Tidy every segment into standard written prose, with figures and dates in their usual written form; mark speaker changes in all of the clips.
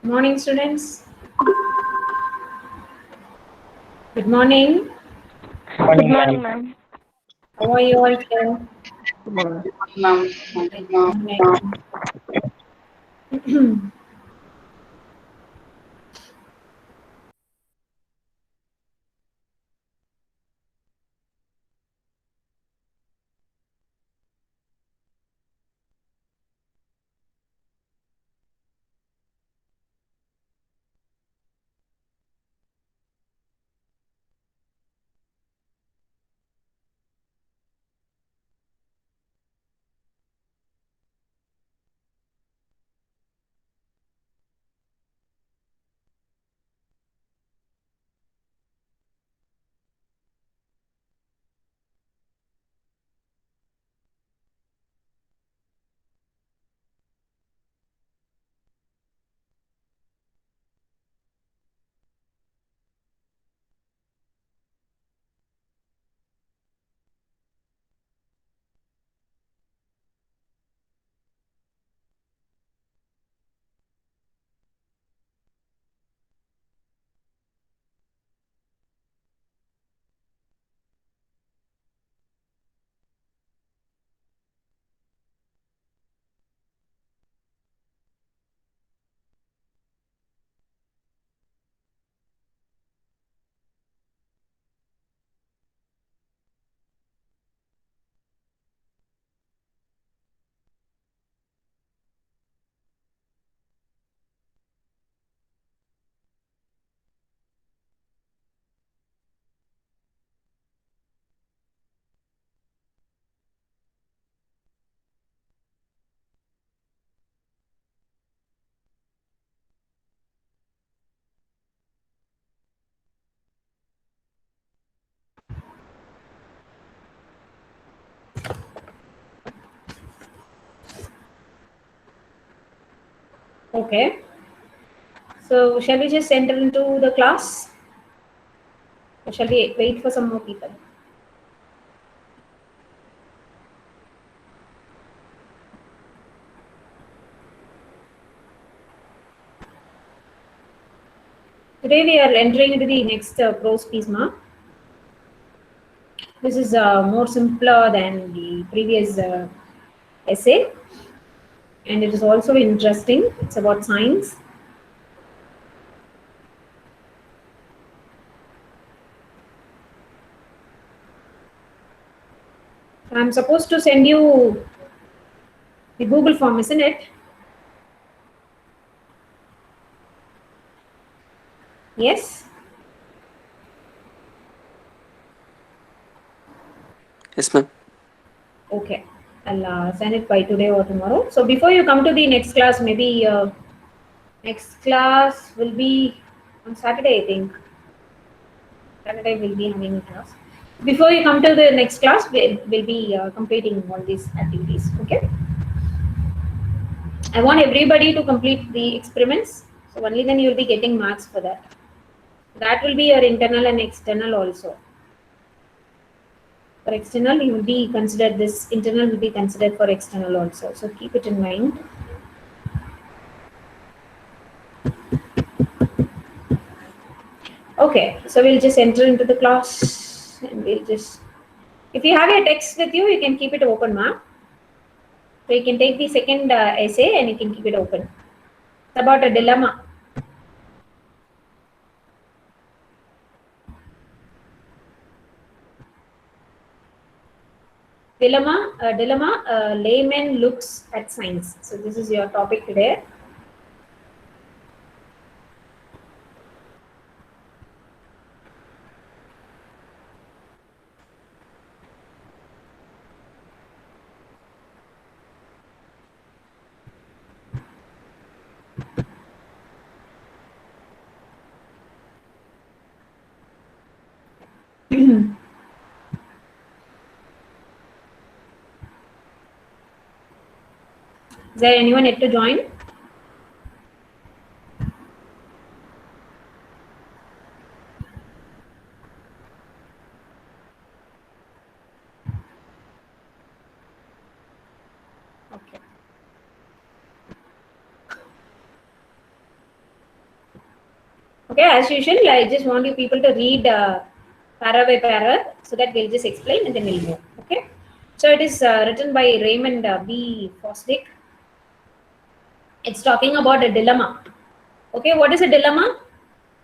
Speaker 1: Morning, students. Good morning.
Speaker 2: Morning,
Speaker 3: Good
Speaker 2: ma'am.
Speaker 3: morning, ma'am.
Speaker 1: How are you all here?
Speaker 3: Good morning.
Speaker 2: Ma'am.
Speaker 1: Good morning. Okay. So, shall we just enter into the class? Or shall we wait for some more people? Today we are entering into the next prose piece, ma. This is more simpler than the previous essay, and it is also interesting. It's about science. I'm supposed to send you the Google form, isn't it? Yes.
Speaker 4: Yes, ma'am.
Speaker 1: Okay. I'll send it by today or tomorrow. So before you come to the next class, maybe next class will be on Saturday, I think. Saturday we'll be having a class. Before you come to the next class, we'll be completing all these activities. Okay. I want everybody to complete the experiments. So only then you'll be getting marks for that. That will be your internal and external also. For external, you will be considered this internal will be considered for external also. So keep it in mind. Okay, so we'll just enter into the class and we'll just. If you have your text with you, you can keep it open, ma. So you can take the second essay and you can keep it open. It's about a dilemma. Dilemma. Layman looks at science. So this is your topic today. Is there anyone yet to join? Okay. Okay, as usual, I just want you people to read para by para so that we'll just explain and then we'll move. Okay, so it is written by Raymond B. Fosdick. It's talking about a dilemma. Okay, what is a dilemma?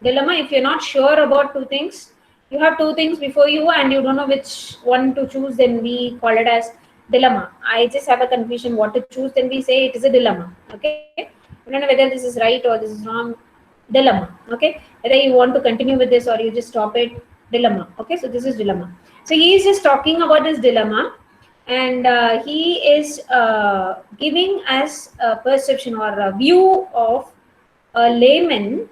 Speaker 1: Dilemma, if you're not sure about two things, you have two things before you and you don't know which one to choose, then we call it as dilemma. I just have a confusion what to choose, then we say it is a dilemma. Okay, I don't know whether this is right or this is wrong. Dilemma. Okay, whether you want to continue with this or you just stop it. Dilemma. Okay, so this is dilemma. So he is just talking about this dilemma, and he is giving us a perception or a view of a layman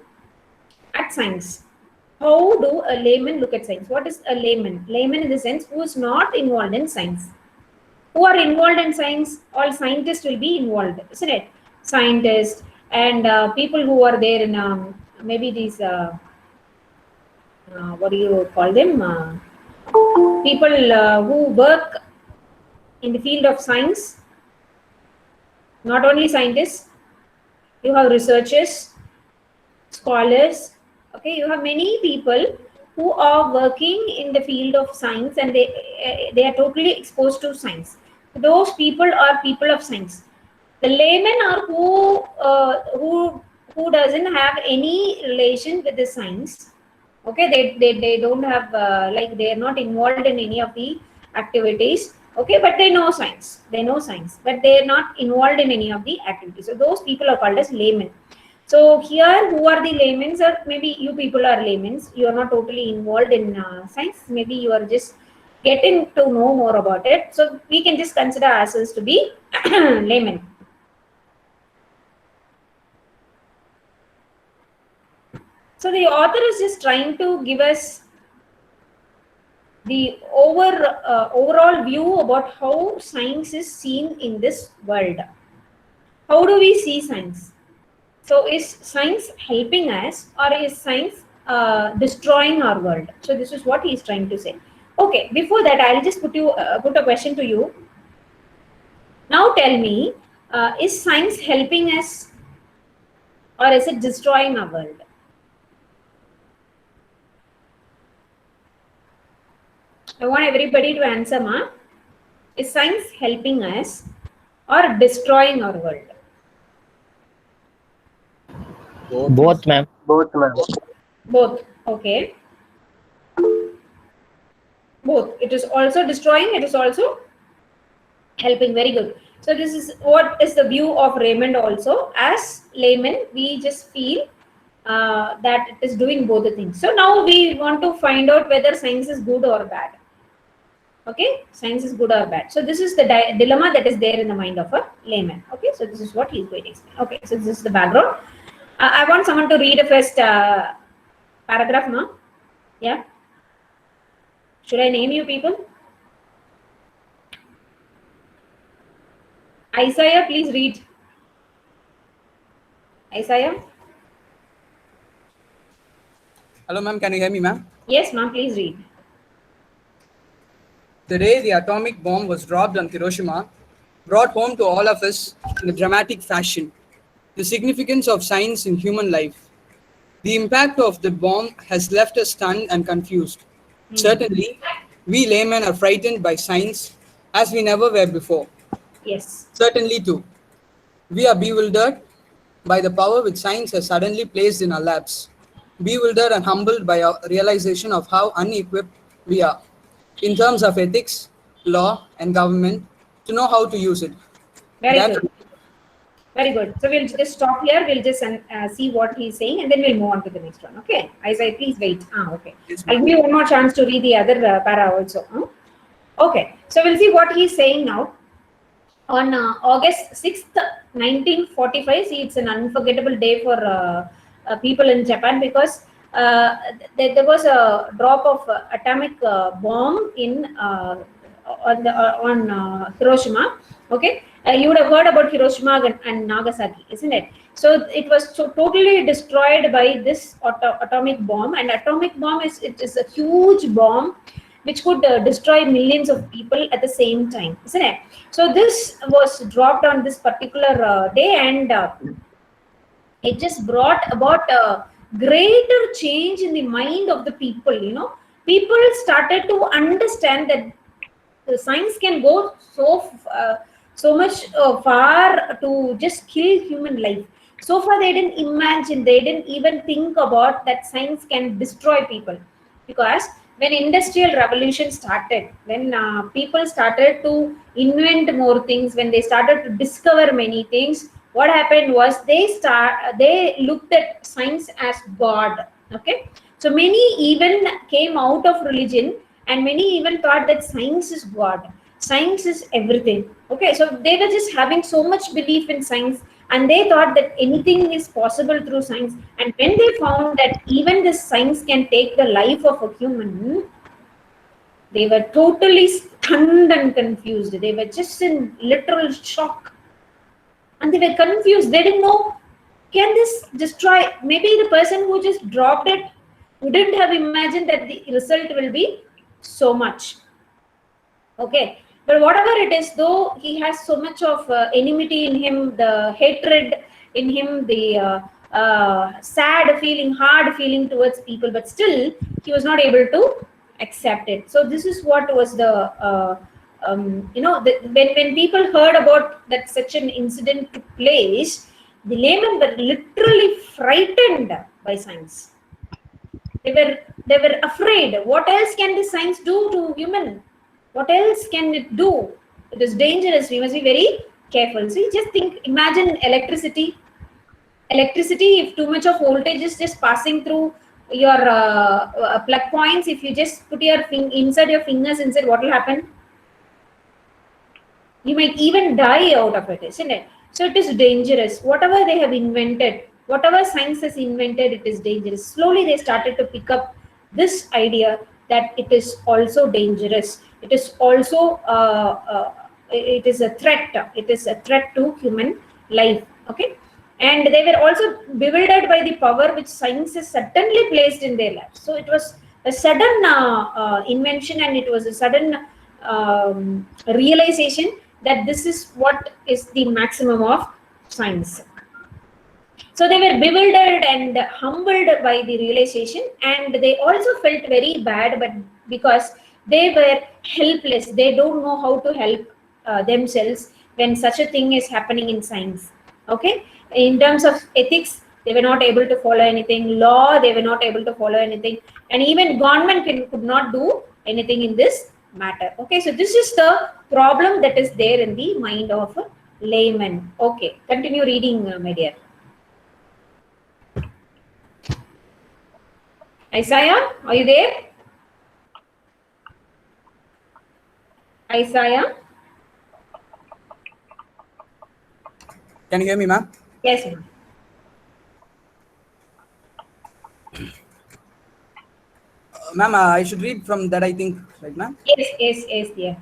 Speaker 1: at science. How do a layman look at science? What is a layman? Layman in the sense who is not involved in science. Who are involved in science? All scientists will be involved, isn't it? Scientists and people who are there in maybe these what do you call them? People who work in the field of science. Not only scientists, you have researchers, scholars. Okay, you have many people who are working in the field of science and they are totally exposed to science. Those people are people of science. The laymen are who doesn't have any relation with the science. Okay, they don't have like they are not involved in any of the activities. Okay, but they know science. They know science, but they are not involved in any of the activities. So those people are called as laymen. So here, who are the laymen? Or maybe you people are laymen. You are not totally involved in science. Maybe you are just getting to know more about it. So we can just consider ourselves to be laymen. So the author is just trying to give us the overall view about how science is seen in this world. How do we see science? So is science helping us or is science destroying our world? So this is what he is trying to say. Okay, before that, I'll just put a question to you. Now tell me, is science helping us or is it destroying our world? I want everybody to answer, ma. Is science helping us or destroying our world?
Speaker 2: Both, ma'am.
Speaker 3: Both, ma'am.
Speaker 1: Both. Okay. Both. It is also destroying, it is also helping. Very good. So this is what is the view of Raymond also. As laymen, we just feel that it is doing both the things. So now we want to find out whether science is good or bad. Okay, science is good or bad. So this is the dilemma that is there in the mind of a layman. Okay, so this is what he is going to explain. Okay, so this is the background. I want someone to read the first paragraph now. Yeah. Should I name you people? Isaiah, please read. Isaiah?
Speaker 4: Hello, ma'am. Can you hear me, ma'am?
Speaker 1: Yes, ma'am. Please read.
Speaker 4: The day the atomic bomb was dropped on Hiroshima brought home to all of us in a dramatic fashion the significance of science in human life. The impact of the bomb has left us stunned and confused. Certainly, we laymen are frightened by science as we never were before.
Speaker 1: Yes.
Speaker 4: Certainly, too, we are bewildered by the power which science has suddenly placed in our laps. Bewildered and humbled by our realization of how unequipped we are, in terms of ethics, law, and government, to know how to use it.
Speaker 1: Very
Speaker 4: That-
Speaker 1: good. Very good. So we'll just stop here. We'll just see what he's saying and then we'll move on to the next one. Okay. Isaiah, please wait. Okay.
Speaker 4: Yes,
Speaker 1: I'll give you one more chance to read the other para also. Okay. So we'll see what he's saying now. On August 6th, 1945, see, it's an unforgettable day for people in Japan because there was a drop of atomic bomb in on Hiroshima. Okay, you would have heard about Hiroshima and Nagasaki, isn't it? So it was totally destroyed by this atomic bomb, and atomic bomb is a huge bomb which could destroy millions of people at the same time, isn't it? So this was dropped on this particular day, and it just brought about greater change in the mind of the people. People started to understand that the science can go so much far to just kill human life. So far they didn't imagine, they didn't even think about that science can destroy people. Because when industrial revolution started, when people started to invent more things, when they started to discover many things, what happened was they looked at science as god. Okay, so many even came out of religion, and many even thought that science is god, science is everything. Okay, so they were just having so much belief in science, and they thought that anything is possible through science. And when they found that even this science can take the life of a human, they were totally stunned and confused. They were just in literal shock, and they were confused. They didn't know, can this destroy? Maybe the person who just dropped it wouldn't have imagined that the result will be so much. Okay, but whatever it is, though he has so much of enmity in him, the hatred in him, the sad feeling, hard feeling towards people, but still he was not able to accept it. So this is what was the when people heard about that such an incident took place, the laymen were literally frightened by science. They were afraid. What else can this science do to human? What else can it do? It is dangerous. We must be very careful. See, just think, imagine electricity. Electricity, if too much of voltage is just passing through your plug points, if you just put your inside your fingers inside, what will happen? You might even die out of it, isn't it? So it is dangerous. Whatever they have invented, whatever science has invented, it is dangerous. Slowly they started to pick up this idea that it is also dangerous. It is also it is a threat. It is a threat to human life. Okay, and they were also bewildered by the power which science has suddenly placed in their lives. So it was a sudden invention, and it was a sudden realization that this is what is the maximum of science. So they were bewildered and humbled by the realization, and they also felt very bad, but because they were helpless, they don't know how to help themselves when such a thing is happening in science. Okay, in terms of ethics, they were not able to follow anything. Law, they were not able to follow anything, and even government could not do anything in this matter. Okay, so this is the problem that is there in the mind of a layman. Okay, continue reading, my dear. Isaiah, are you there? Isaiah?
Speaker 4: Can you hear me, ma'am?
Speaker 1: Yes, ma'am.
Speaker 4: Ma'am, I should read from that, I think, right, ma'am?
Speaker 1: Yes, dear.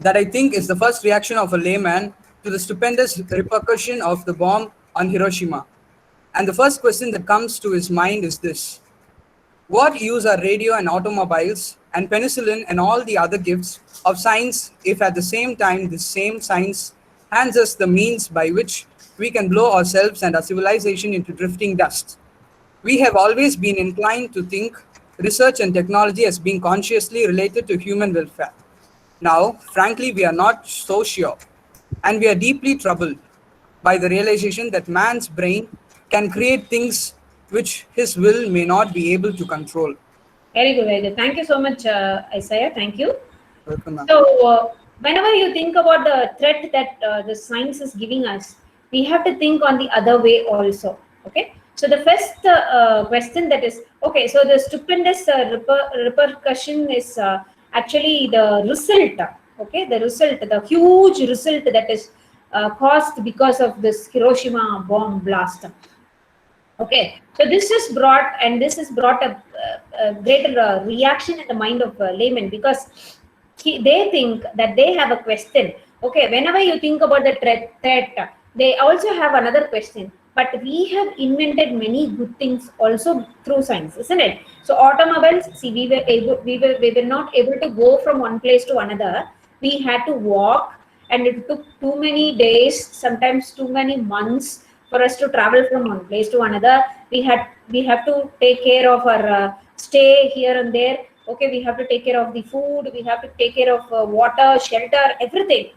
Speaker 4: That, I think, is the first reaction of a layman to the stupendous repercussion of the bomb on Hiroshima. And the first question that comes to his mind is this: what use are radio and automobiles and penicillin and all the other gifts of science if at the same time this same science hands us the means by which we can blow ourselves and our civilization into drifting dust? We have always been inclined to think research and technology as being consciously related to human welfare. Now, frankly, we are not so sure, and we are deeply troubled by the realization that man's brain can create things which his will may not be able to control.
Speaker 1: Very good, very good. Thank you so much, Isaiah. Thank you.
Speaker 4: Welcome, ma'am.
Speaker 1: So, whenever you think about the threat that the science is giving us, we have to think on the other way also. Okay. So the first question that is, okay, so the stupendous repercussion is actually the result. Okay, the result, the huge result that is caused because of this Hiroshima bomb blast. Okay, so this has brought a greater reaction in the mind of laymen, because they think that they have a question. Okay, whenever you think about the threat, they also have another question. But we have invented many good things also through science, isn't it? So automobiles, see, we were not able to go from one place to another. We had to walk, and it took too many days, sometimes too many months For us to travel from one place to another, we have to take care of our stay here and there. Okay, we have to take care of the food, we have to take care of water, shelter, everything.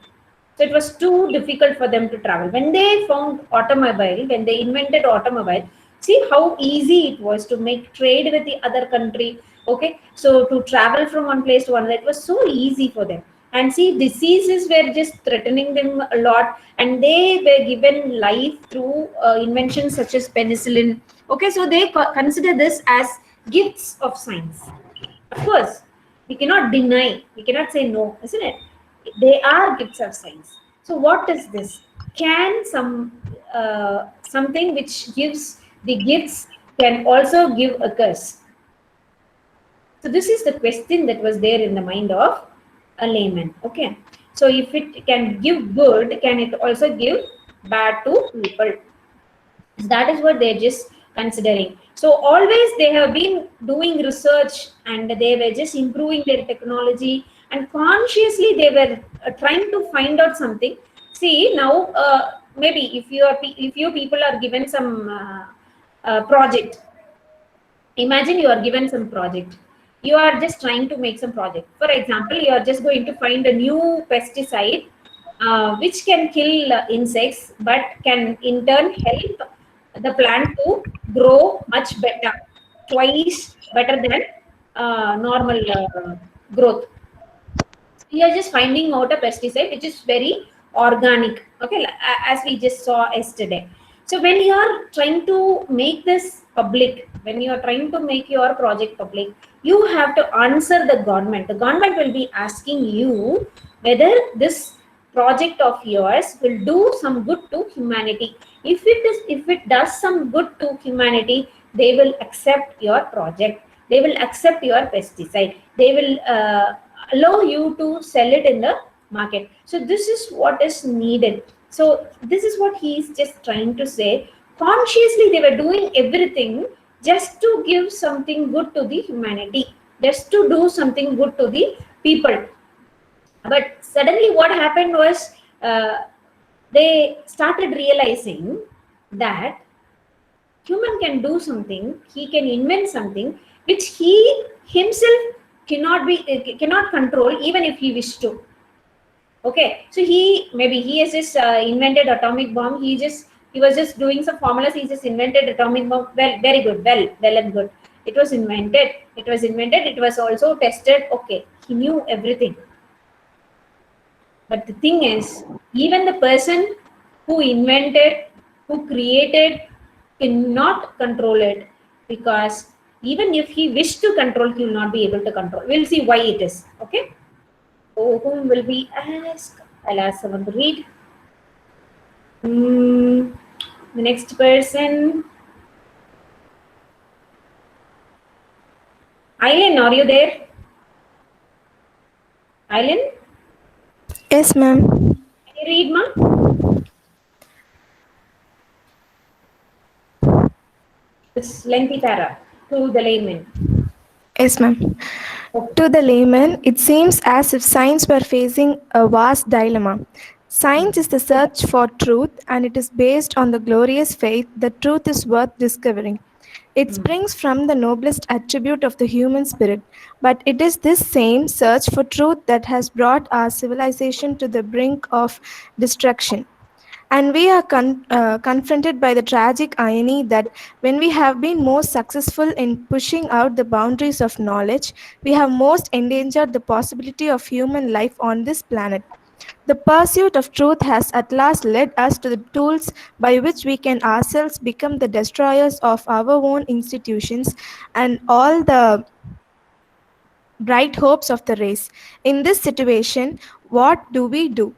Speaker 1: So it was too difficult for them to travel. When they found automobile, when they invented automobile, see how easy it was to make trade with the other country. Okay, so to travel from one place to another, it was so easy for them. And see, diseases were just threatening them a lot, and they were given life through inventions such as penicillin. Okay, so they consider this as gifts of science. Of course, we cannot deny, we cannot say no, isn't it? They are gifts of science. So what is this? Can something which gives the gifts can also give a curse? So this is the question that was there in the mind of a layman. Okay. So if it can give good, can it also give bad to people? That is what they're just considering. So always they have been doing research and they were just improving their technology, and consciously they were trying to find out something. See now, maybe if you people are given some project, imagine you are given some project, you are just trying to make some project. For example, you are just going to find a new pesticide which can kill insects but can in turn help the plant to grow much better, twice better than normal growth. We are just finding out a pesticide which is very organic, okay, as we just saw yesterday. So when you are trying to make this public, when you are trying to make your project public, you have to answer the government. The government will be asking you whether this project of yours will do some good to humanity. If it does some good to humanity, they will accept your project, they will accept your pesticide, they will allow you to sell it in the market. So this is what is needed. So this is what he is just trying to say. Consciously they were doing everything just to give something good to the humanity, just to do something good to the people. But suddenly what happened was, they started realizing that human can do something, he can invent something which he himself cannot control, even if he wished to. Okay, so he has just invented atomic bomb. He was just doing some formulas. He just invented atomic bomb. Well, very good. Well and good. It was invented. It was also tested. Okay, he knew everything. But the thing is, even the person who invented, who created, cannot control it, because even if he wished to control, he will not be able to control. We'll see why it is. Okay. So whom will we ask? I'll ask someone to read. The next person. Eileen, are you there? Eileen?
Speaker 3: Yes, ma'am.
Speaker 1: Can you read, ma? This lengthy para to the layman.
Speaker 3: Yes, ma'am. To the layman, it seems as if science were facing a vast dilemma. Science is the search for truth, and it is based on the glorious faith that truth is worth discovering. It springs from the noblest attribute of the human spirit, but it is this same search for truth that has brought our civilization to the brink of destruction. And we are confronted by the tragic irony that when we have been most successful in pushing out the boundaries of knowledge, we have most endangered the possibility of human life on this planet. The pursuit of truth has at last led us to the tools by which we can ourselves become the destroyers of our own institutions and all the bright hopes of the race. In this situation, what do we do?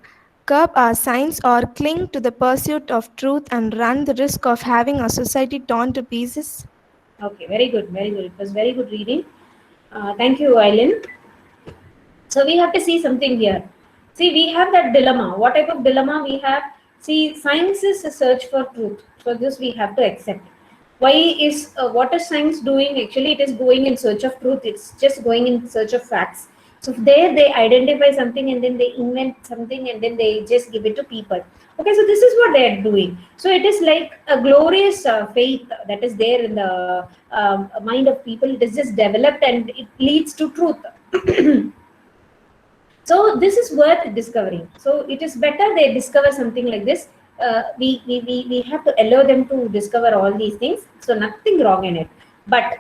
Speaker 3: Curb our science or cling to the pursuit of truth and run the risk of having our society torn to pieces?
Speaker 1: Okay, very good, very good. It was very good reading. Thank you, Eileen. So we have to see something here. See, we have that dilemma. What type of dilemma we have? See, science is a search for truth. So this we have to accept. Why is what is science doing? Actually, it is going in search of truth. It's just going in search of facts. So there they identify something and then they invent something and then they just give it to people. Okay, so this is what they are doing. So it is like a glorious faith that is there in the mind of people. It is just developed and it leads to truth. So this is worth discovering. So it is better they discover something like this. We have to allow them to discover all these things. So nothing wrong in it. But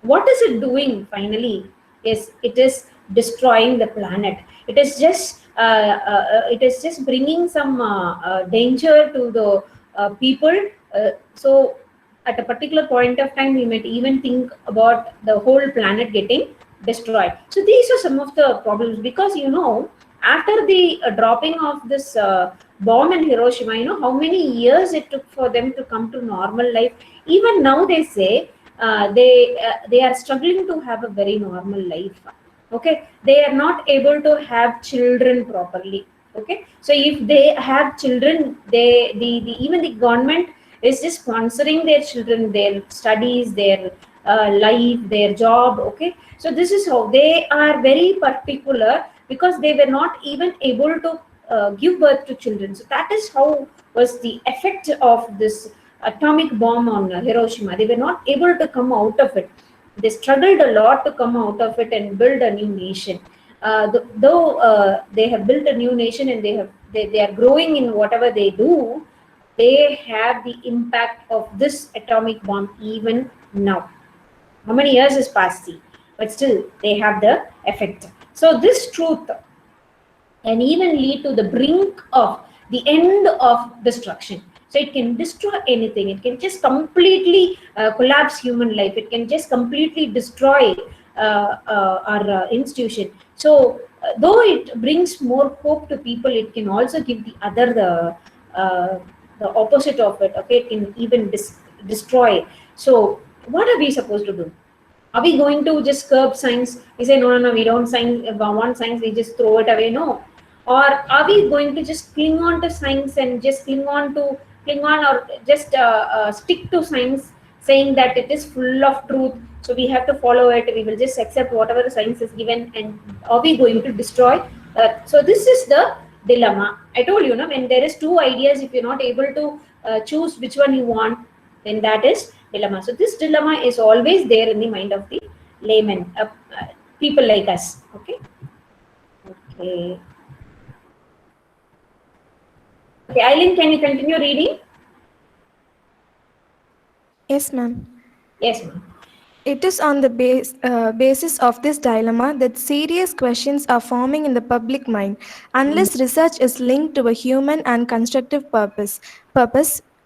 Speaker 1: what is it doing finally? Is it is destroying the planet. It is just bringing some danger to the people. So at a particular point of time, we might even think about the whole planet getting destroyed. So these are some of the problems, because after the dropping of this bomb in Hiroshima, how many years it took for them to come to normal life. Even now they say they are struggling to have a very normal life. Okay, they are not able to have children properly. Okay, so if they have children, even the government is just sponsoring their children, their studies, their life, their job. Okay, so this is how they are very particular, because they were not even able to give birth to children. So that is how was the effect of this atomic bomb on Hiroshima. They were not able to come out of it. They struggled a lot to come out of it and build a new nation. Though they have built a new nation and they are growing in whatever they do, they have the impact of this atomic bomb even now. How many years has passed? See, but still they have the effect. So this truth can even lead to the brink of the end of destruction. So it can destroy anything. It can just completely collapse human life. It can just completely destroy our institution. So though it brings more hope to people, it can also give the opposite of it. Okay, it can even destroy. So what are we supposed to do? Are we going to just curb science? We say no, we don't want science, we just throw it away. No. Or are we going to just cling on to science and just cling on or just stick to science, saying that it is full of truth, so we have to follow it, we will just accept whatever the science is given, and are we going to destroy? So this is the dilemma. I told you, when there is two ideas, if you're not able to choose which one you want, then that is dilemma. So this dilemma is always there in the mind of the layman, people like us. Okay, Eileen, can you continue reading?
Speaker 3: Yes, ma'am.
Speaker 1: Yes, ma'am.
Speaker 3: It is on the basis of this dilemma that serious questions are forming in the public mind. Unless research is linked to a human and constructive purpose,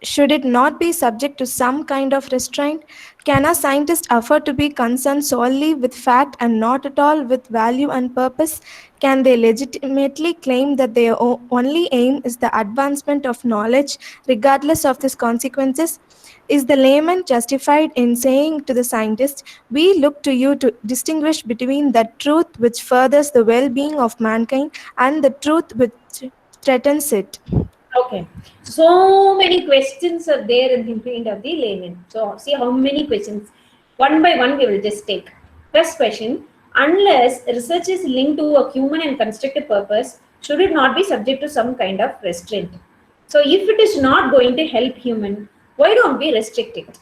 Speaker 3: should it not be subject to some kind of restraint? Can a scientist afford to be concerned solely with fact and not at all with value and purpose? Can they legitimately claim that their only aim is the advancement of knowledge, regardless of its consequences? Is the layman justified in saying to the scientist, "We look to you to distinguish between the truth which furthers the well-being of mankind and the truth which threatens it"?
Speaker 1: Okay, so many questions are there in the mind of the layman. So see how many questions. One by one we will just take. First question: unless research is linked to a human and constructive purpose, should it not be subject to some kind of restraint? So if it is not going to help human, why don't we restrict it?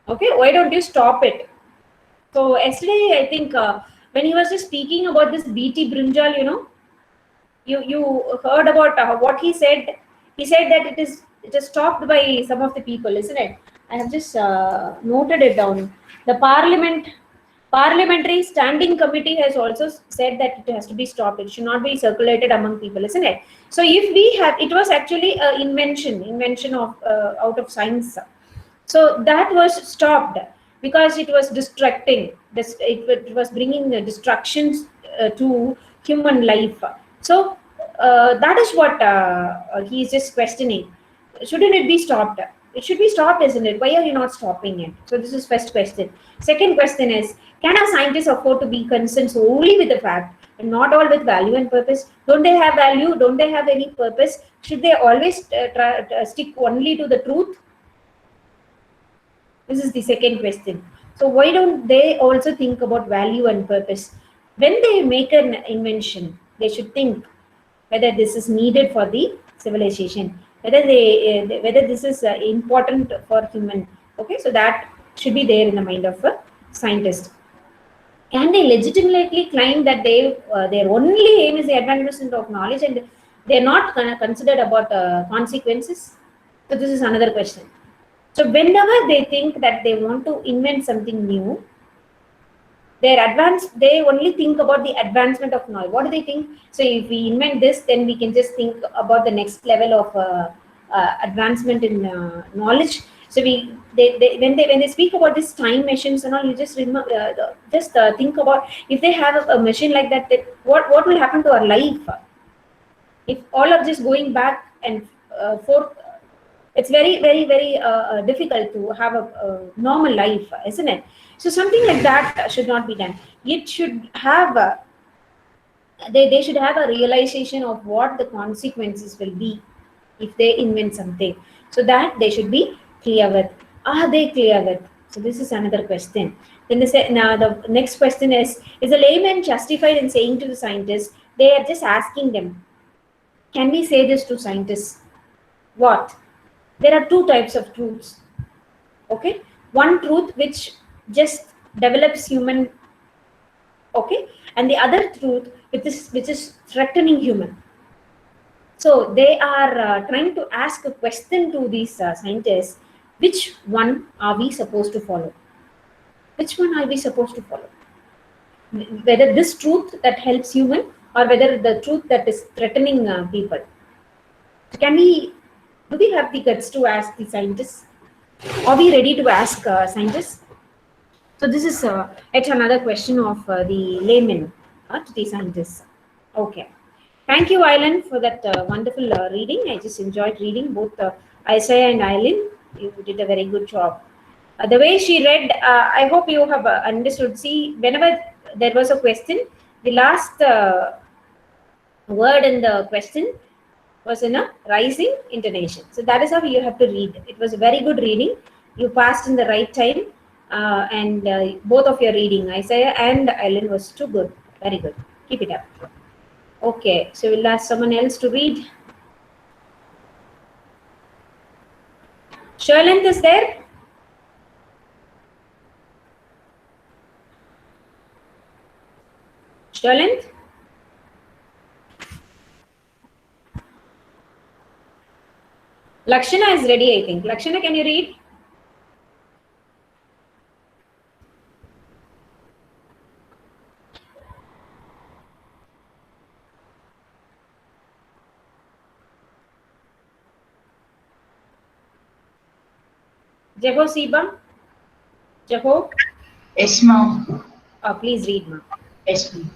Speaker 1: Okay, why don't you stop it? So yesterday, I think when he was just speaking about this BT Brinjal, you heard about what he said. He said that it is stopped by some of the people, isn't it? I have just noted it down. The parliamentary standing committee has also said that it has to be stopped. It should not be circulated among people, isn't it? So if we have, it was actually an invention of out of science. So that was stopped because it was distracting. It was bringing distractions to human life. So that is what he is just questioning. Shouldn't it be stopped? It should be stopped, isn't it? Why are you not stopping it? So this is first question. Second question is, can a scientist afford to be concerned solely with the fact and not all with value and purpose? Don't they have value? Don't they have any purpose? Should they always stick only to the truth? This is the second question. So why don't they also think about value and purpose? when they make an invention, they should think whether this is needed for the civilization, whether whether this is important for human. Okay, so that should be there in the mind of a scientist. Can they legitimately claim that their only aim is the advancement of knowledge and they're not considered about consequences? So this is another question. So whenever they think that they want to invent something new, they only think about the advancement of knowledge. What do they think? So if we invent this, then we can just think about the next level of advancement in knowledge. So when they speak about this time machines and all, you just think about if they have a machine like that, what will happen to our life if all are just going back and forth? It's very, very, very difficult to have a normal life, isn't it? So something like that should not be done. It should have they should have a realization of what the consequences will be if they invent something. So that they should be clear with. Are they clear with? So this is another question. Then they say, now the next question is a layman justified in saying to the scientists? They are just asking them, can we say this to scientists? What? There are two types of truths. Okay, one truth which just develops human, okay, and the other truth which is threatening human. So they are trying to ask a question to these scientists: which one are we supposed to follow? Which one are we supposed to follow? Whether this truth that helps human or whether the truth that is threatening people. Do we have the guts to ask the scientists? Are we ready to ask scientists? So this is yet another question of the layman to the scientists. Okay. Thank you, Aileen, for that wonderful reading. I just enjoyed reading both Isaiah and Aileen. You did a very good job. The way she read, I hope you have understood. See, whenever there was a question, the last word in the question was in a rising intonation. So that is how you have to read. It was a very good reading. You passed in the right time, and both of your reading, Isaiah and Ellen, was too good. Very good. Keep it up. Okay, so we'll ask someone else to read. Sherlynth is there? Sherlynth? Lakshana is ready, I think. Lakshana, can you read? Jeho Siba? Jeho?
Speaker 5: Yes, ma'am.
Speaker 1: Please read, ma'am.
Speaker 5: Yes, ma'am.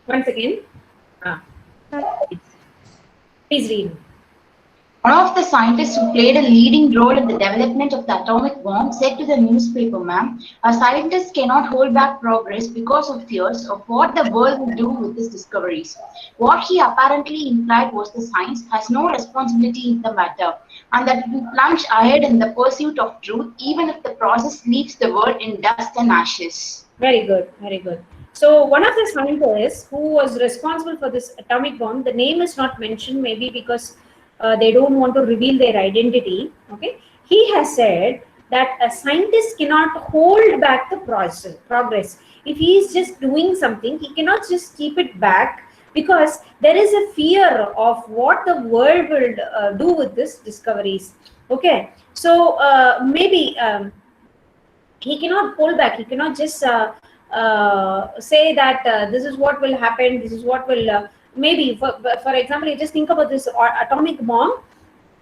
Speaker 1: Once again. Please read.
Speaker 5: One of the scientists who played a leading role in the development of the atomic bomb said to the newspaper, ma'am, a scientist cannot hold back progress because of fears of what the world will do with his discoveries. What he apparently implied was the science has no responsibility in the matter, and that we plunge ahead in the pursuit of truth, even if the process leaves the world in dust and ashes.
Speaker 1: Very good, very good. So one of the scientists who was responsible for this atomic bomb, the name is not mentioned, maybe because they don't want to reveal their identity. Okay, he has said that a scientist cannot hold back the progress. If he is just doing something, he cannot just keep it back because there is a fear of what the world will do with these discoveries. Okay, so maybe he cannot pull back. He cannot just say that this is what will happen. This is what will maybe, for example, you just think about this atomic bomb.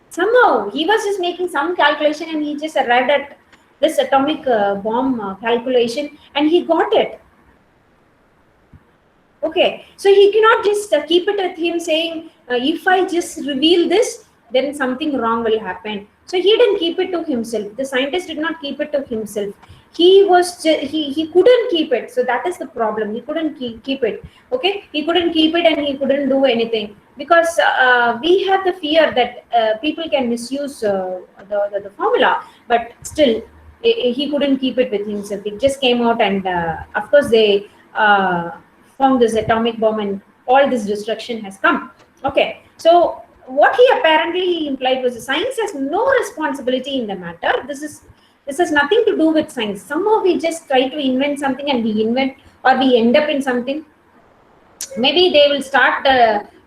Speaker 1: Somehow he was just making some calculation and he just arrived at this atomic bomb calculation and he got it. Okay, so he cannot just keep it with him saying, if I just reveal this, then something wrong will happen. So he didn't keep it to himself. The scientist did not keep it to himself. He couldn't keep it. So that is the problem. He couldn't keep it. Okay, he couldn't keep it and he couldn't do anything because we have the fear that people can misuse the formula. But still, he couldn't keep it with himself. It just came out, and of course they found this atomic bomb, and all this destruction has come. Okay, so what he apparently implied was science has no responsibility in the matter. This has nothing to do with science. Somehow we just try to invent something, and we invent or we end up in something. Maybe they will start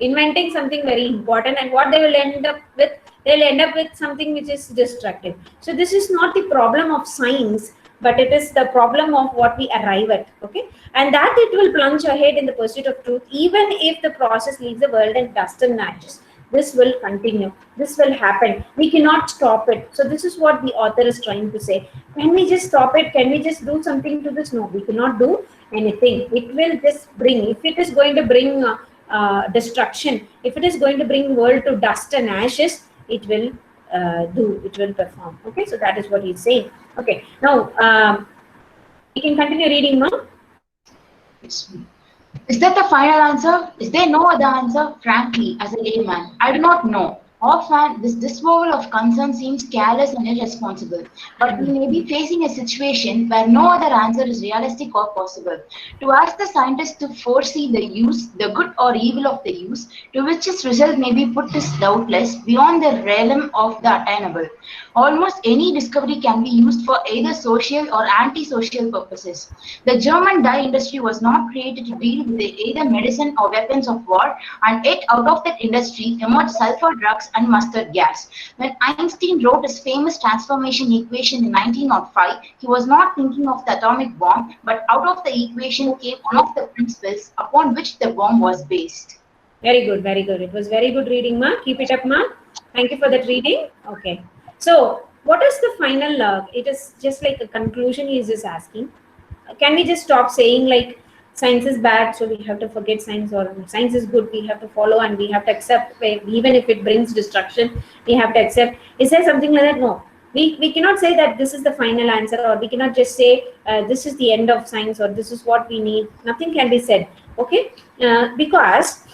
Speaker 1: inventing something very important, and what they will end up with, they'll end up with something which is destructive. So this is not the problem of science, but it is the problem of what we arrive at. Okay, and that it will plunge ahead in the pursuit of truth, even if the process leaves the world in dust and ashes. This will continue, this will happen, we cannot stop it. So this is what the author is trying to say. Can we just stop it? Can we just do something to this? No, we cannot do anything. It will just bring, if it is going to bring destruction, if it is going to bring world to dust and ashes, it will it will perform. Okay, so that is what he's saying. Okay, now you can continue reading now.
Speaker 5: Is that the final answer? Is there no other answer? Frankly, as a layman, I do not know. Offhand, this disavowal of concern seems careless and irresponsible, but we may be facing a situation where no other answer is realistic or possible. To ask the scientist to foresee the use, the good or evil of the use, to which its result may be put is doubtless beyond the realm of the attainable. Almost any discovery can be used for either social or anti-social purposes. The German dye industry was not created to deal with either medicine or weapons of war, and yet out of that industry emerged sulfur drugs and mustard gas. When Einstein wrote his famous transformation equation in 1905, he was not thinking of the atomic bomb, but out of the equation came one of the principles upon which the bomb was based.
Speaker 1: Very good, very good. It was very good reading, Ma. Keep it up, Ma. Thank you for that reading. Okay. So, what is the final? It is just like a conclusion he is just asking. Can we just stop saying like science is bad, so we have to forget science, or science is good, we have to follow and we have to accept, even if it brings destruction, we have to accept? Is there something like that? No. We cannot say that this is the final answer, or we cannot just say this is the end of science, or this is what we need. Nothing can be said. Okay, because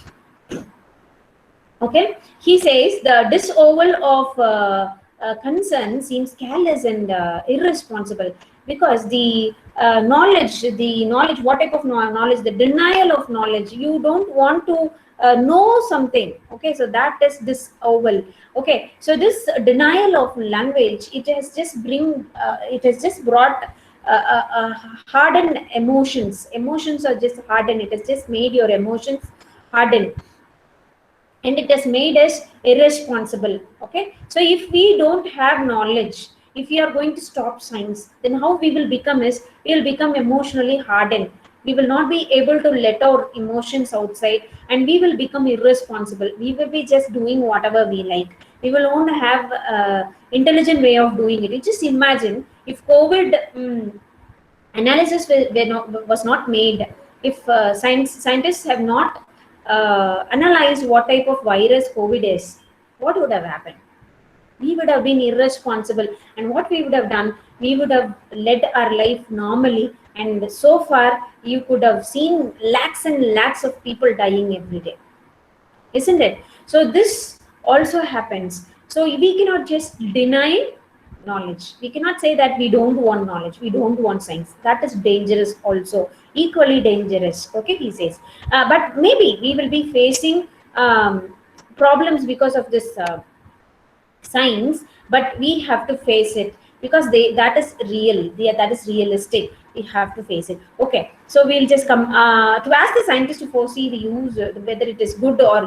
Speaker 1: okay, he says the disavowal of concern seems careless and irresponsible, because the knowledge, what type of knowledge? The denial of knowledge. You don't want to know something. Okay, so that is disavowal. Okay, so this denial of language, it has just brought hardened emotions. Emotions are just hardened. It has just made your emotions hardened, and it has made us irresponsible. Okay, so if we don't have knowledge, if we are going to stop science, then how we will become is, we will become emotionally hardened. We will not be able to let our emotions outside, and we will become irresponsible. We will be just doing whatever we like. We will only have intelligent way of doing it. You just imagine if COVID analysis was not made, if scientists have not analyzed what type of virus COVID is, what would have happened? We would have been irresponsible, and what we would have done, we would have led our life normally, and so far you could have seen lakhs and lakhs of people dying every day, isn't it? So this also happens. So we cannot just deny knowledge. We cannot say that we don't want knowledge, we don't want science. That is dangerous also, equally dangerous. Okay, he says. But maybe we will be facing problems because of this science, but we have to face it, because that is real, that is realistic. We have to face it. Okay, so we'll just come to ask the scientists to foresee the use, whether it is good or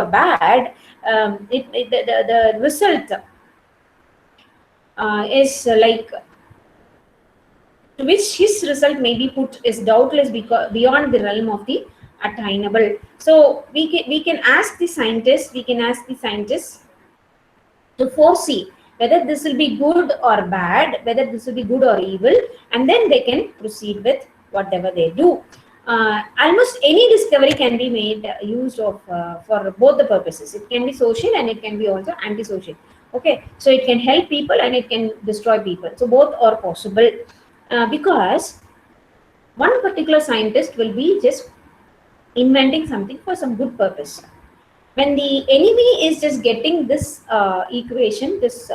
Speaker 1: bad. The result is like, to which his result may be put is doubtless beyond the realm of the attainable. So we can ask the scientists, to foresee whether this will be good or bad, whether this will be good or evil, and then they can proceed with whatever they do. Almost any discovery can be made used of for both the purposes. It can be social and it can be also anti-social. Okay, so it can help people and it can destroy people. So both are possible, because one particular scientist will be just inventing something for some good purpose. When the enemy is just getting this equation, this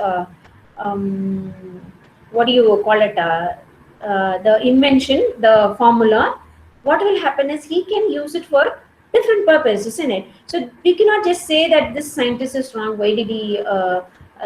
Speaker 1: what do you call it, the invention, the formula, what will happen is he can use it for different purpose, isn't it? So we cannot just say that this scientist is wrong, why did he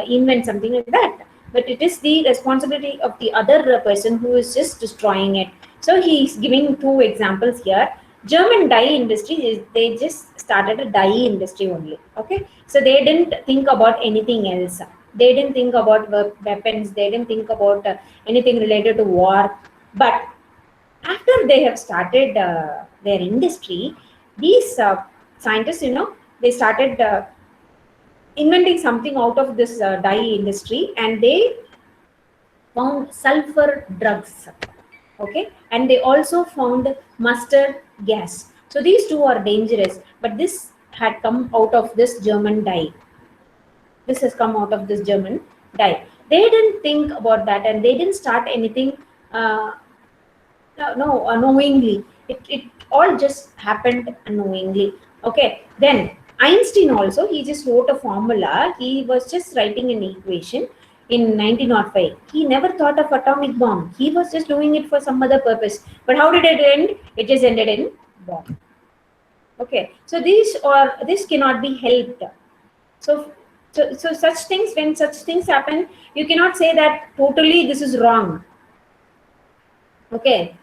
Speaker 1: invent something like that? But it is the responsibility of the other person who is just destroying it. So he's giving two examples here. German dye industry, they just started a dye industry only. Okay, so they didn't think about anything else. They didn't think about weapons. They didn't think about anything related to war. But after they have started their industry, these scientists, they started inventing something out of this dye industry, and they found sulfur drugs. Okay, and they also found mustard gas. So these two are dangerous, but this had come out of this German dye. This has come out of this German dye. They didn't think about that, and they didn't start anything knowingly. It all just happened unknowingly. Okay, then Einstein also, he just wrote a formula. He was just writing an equation in 1905. He never thought of atomic bomb. He was just doing it for some other purpose. But how did it end? It just ended in bomb. Okay, so this cannot be helped. So such things, when such things happen, you cannot say that totally this is wrong. Okay,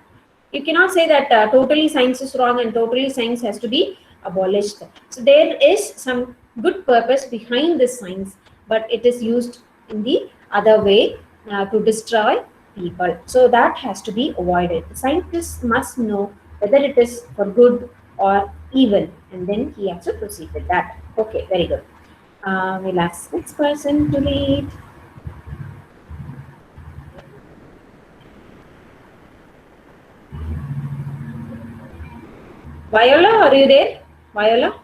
Speaker 1: you cannot say that totally science is wrong and totally science has to be abolished. So there is some good purpose behind this science, but it is used in the other way to destroy people. So that has to be avoided. Scientists must know whether it is for good or evil, and then he has to proceed with that. Okay, very good. We'll ask next person to read. Viola, are you there? Viola?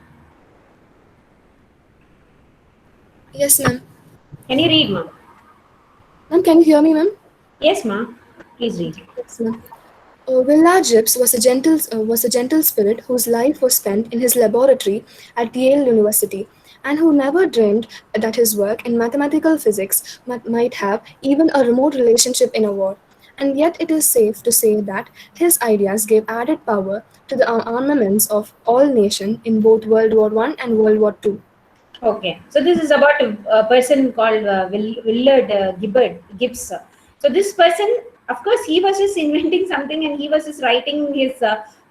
Speaker 6: Yes, ma'am.
Speaker 1: Can you read, ma'am?
Speaker 6: Ma'am, can you hear me, ma'am?
Speaker 1: Yes, ma'am. Please read.
Speaker 6: Yes, ma'am. Villa Gibbs was a gentle spirit whose life was spent in his laboratory at Yale University, and who never dreamed that his work in mathematical physics might have even a remote relationship in a war. And yet it is safe to say that his ideas gave added power to the armaments of all nations in both World War I and World War II.
Speaker 1: Okay, so this is about a person called Willard Gibbs. So this person, of course, he was just inventing something, and he was just writing his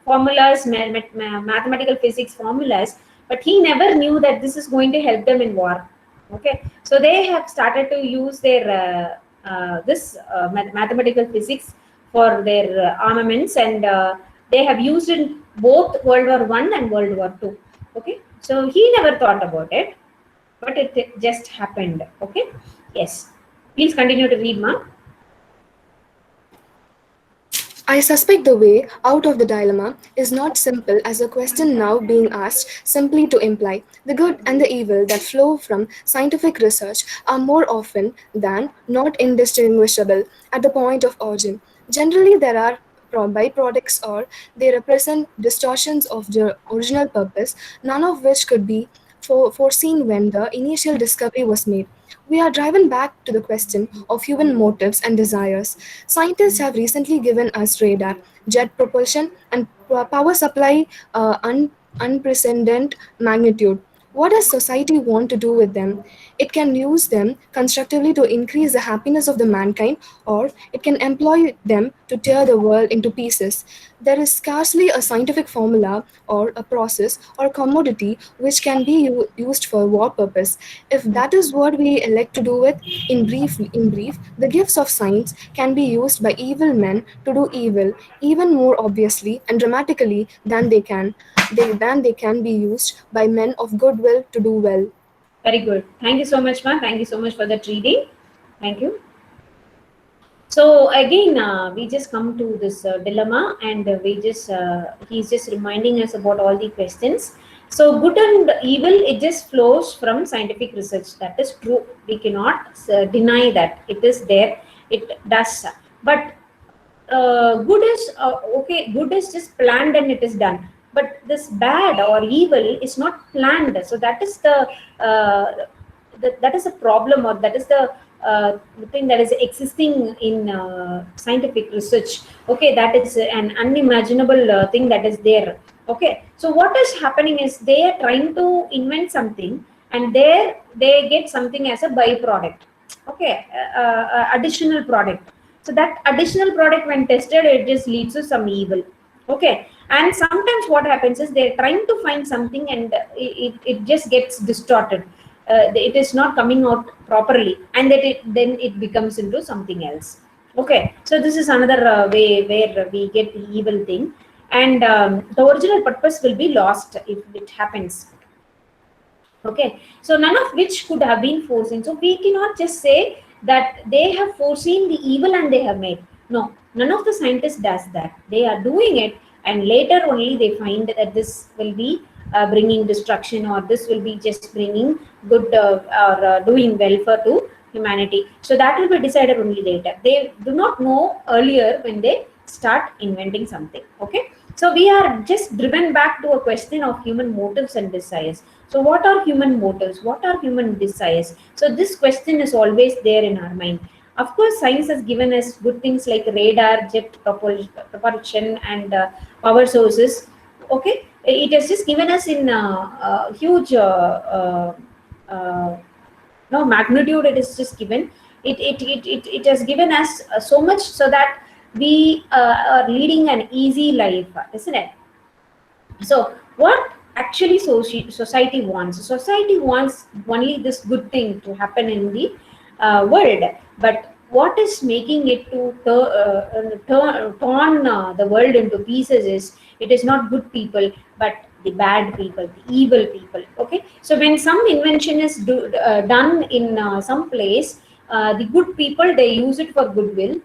Speaker 1: formulas, mathematical physics formulas, but he never knew that this is going to help them in war. Okay, so they have started to use their mathematical physics for their armaments, and they have used it in both World War I and World War II. Okay, so he never thought about it, but it just happened. Okay, yes, please continue to read, ma'am.
Speaker 6: I suspect the way out of the dilemma is not simple as the question now being asked simply to imply the good and the evil that flow from scientific research are more often than not indistinguishable at the point of origin. Generally, there are byproducts, or they represent distortions of the original purpose, none of which could be foreseen when the initial discovery was made. We are driven back to the question of human motives and desires. Scientists have recently given us radar, jet propulsion, and power supply unprecedented magnitude. What does society want to do with them? It can use them constructively to increase the happiness of the mankind, or it can employ them to tear the world into pieces. There is scarcely a scientific formula or a process or commodity which can be used for war purpose. If that is what we elect to do it, in brief, the gifts of science can be used by evil men to do evil, even more obviously and dramatically than they can be used by men of goodwill to do well.
Speaker 1: Very good. Thank you so much, ma'am. Thank you so much for that reading. Thank you. So again, we just come to this dilemma, and he's just reminding us about all the questions. So good and evil, it just flows from scientific research. That is true. We cannot deny that. It is there. It does. But good is okay. Good is just planned and it is done. But this bad or evil is not planned. So that is that is a problem, or that is the thing that is existing in scientific research. Okay, that is an unimaginable thing that is there. Okay, so what is happening is they are trying to invent something, and there they get something as a byproduct. Okay, additional product. So that additional product, when tested, it just leads to some evil. Okay, and sometimes what happens is they're trying to find something, and it just gets distorted. It is not coming out properly, and then it becomes into something else. Okay, so this is another way where we get the evil thing, and the original purpose will be lost if it happens. Okay, so none of which could have been foreseen. So we cannot just say that they have foreseen the evil and they have made. No, none of the scientists does that. They are doing it, and later only they find that this will be bringing destruction, or this will be just bringing good or doing welfare to humanity. So that will be decided only later. They do not know earlier when they start inventing something. Okay, so we are just driven back to a question of human motives and desires. So what are human motives? What are human desires? So this question is always there in our mind. Of course, science has given us good things like radar, jet propulsion, and power sources. Okay, it has just given us in huge magnitude. It is just given. It has given us so much so that we are leading an easy life, isn't it? So what actually society wants? Society wants only this good thing to happen in the world, but what is making it to torn the world into pieces is, it is not good people, but the bad people, the evil people. Okay, so when some invention is done in some place, the good people, they use it for goodwill,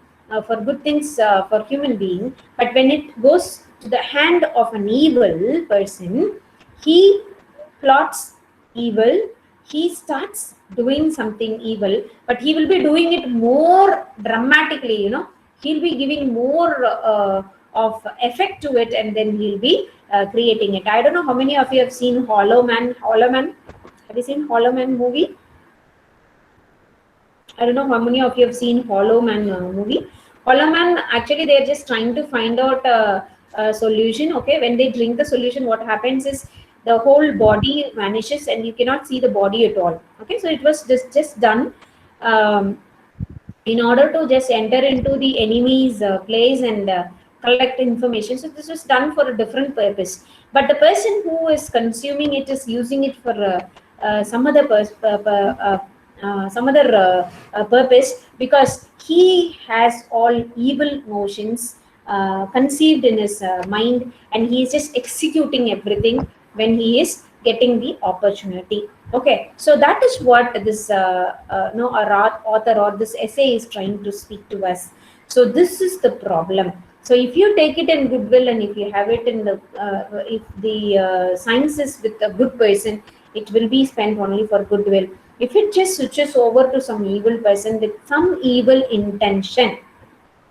Speaker 1: for good things, for human being. But when it goes to the hand of an evil person, he plots evil, he starts doing something evil, but he will be doing it more dramatically, he'll be giving more of effect to it, and then he'll be creating it. I don't know how many of you have seen Hollow Man. Have you seen Hollow Man movie? I don't know how many of you have seen Hollow Man movie. Hollow Man, actually they're just trying to find out a solution. Okay, when they drink the solution, what happens is the whole body vanishes and you cannot see the body at all. Okay, so it was just done in order to just enter into the enemy's place and collect information. So this was done for a different purpose, but the person who is consuming it is using it for some other purpose, because he has all evil notions conceived in his mind, and he is just executing everything when he is getting the opportunity. Okay, so that is what this author or this essay is trying to speak to us. So this is the problem. So if you take it in goodwill, and if you have it in the if the science is with a good person, it will be spent only for goodwill. If it just switches over to some evil person with some evil intention,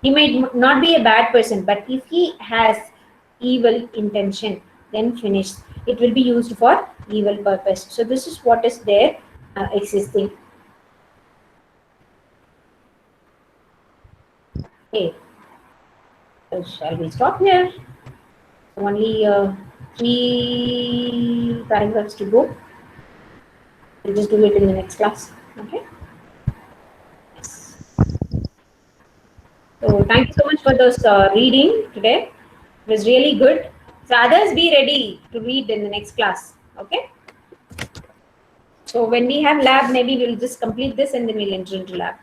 Speaker 1: he might not be a bad person, but if he has evil intention, then finished. It will be used for evil purpose. So this is what is there existing. Okay. So shall we stop here? Only 3 paragraphs to go. We'll just do it in the next class. Okay. Yes. So thank you so much for this reading today. It was really good. So others, be ready to read in the next class. Okay. So when we have lab, maybe we'll just complete this and then we'll enter into lab.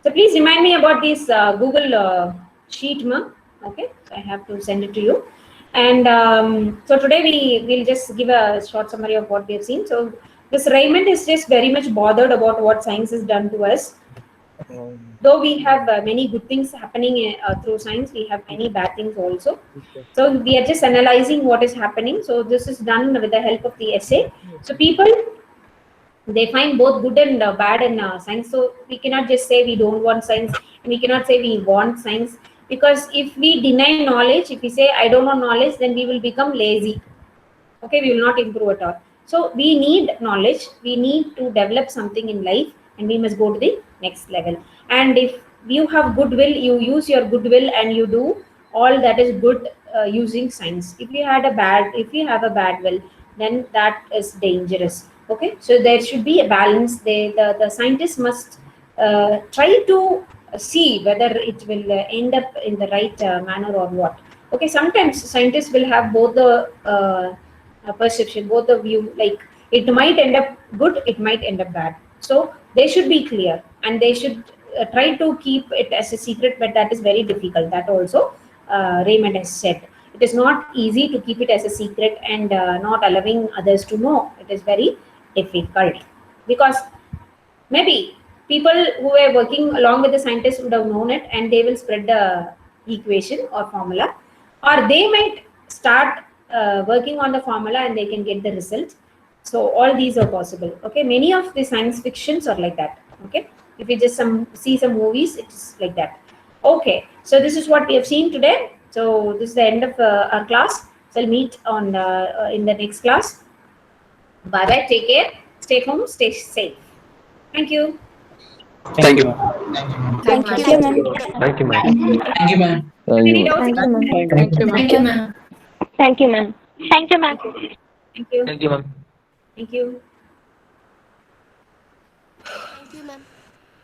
Speaker 1: So please remind me about this Google sheet, ma. Okay. So I have to send it to you. And so today we will just give a short summary of what we have seen. So this Raymond is just very much bothered about what science has done to us. Though we have many good things happening through science, we have many bad things also. So we are just analyzing what is happening. So this is done with the help of the essay. So people, they find both good and bad in science. So we cannot just say we don't want science, and we cannot say we want science, because if we deny knowledge, if we say I don't want knowledge, then we will become lazy. Okay, we will not improve at all. So we need knowledge. We need to develop something in life and we must go to the next level. And if you have goodwill, you use your goodwill and you do all that is good using science. If you have a bad will, then that is dangerous. Okay, so there should be a balance. The scientists must try to see whether it will end up in the right manner or what. Okay, sometimes scientists will have both the perception, both the view, like it might end up good, it might end up bad. So they should be clear, and they should try to keep it as a secret, but that is very difficult. That also Raymond has said. It is not easy to keep it as a secret and not allowing others to know. It is very difficult because maybe people who were working along with the scientists would have known it and they will spread the equation or formula, or they might start working on the formula and they can get the result. So all these are possible. Okay, many of the science fictions are like that. Okay, if you just see some movies, it's like that. Okay, so this is what we have seen today. So this is the end of our class. So I'll meet on in the next class. Bye bye. Take care. Stay home. Stay safe. Thank you.
Speaker 2: Thank you.
Speaker 3: Thank you, ma'am.
Speaker 2: Thank you, ma'am.
Speaker 7: Thank you, ma'am.
Speaker 1: Any doubts?
Speaker 3: Thank you, ma'am.
Speaker 7: Thank you, ma'am.
Speaker 8: Thank you, ma'am. Thank you, ma'am.
Speaker 1: Thank you.
Speaker 2: Thank you, ma'am.
Speaker 1: Thank you.
Speaker 3: Thank you, ma'am.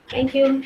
Speaker 1: Thank you.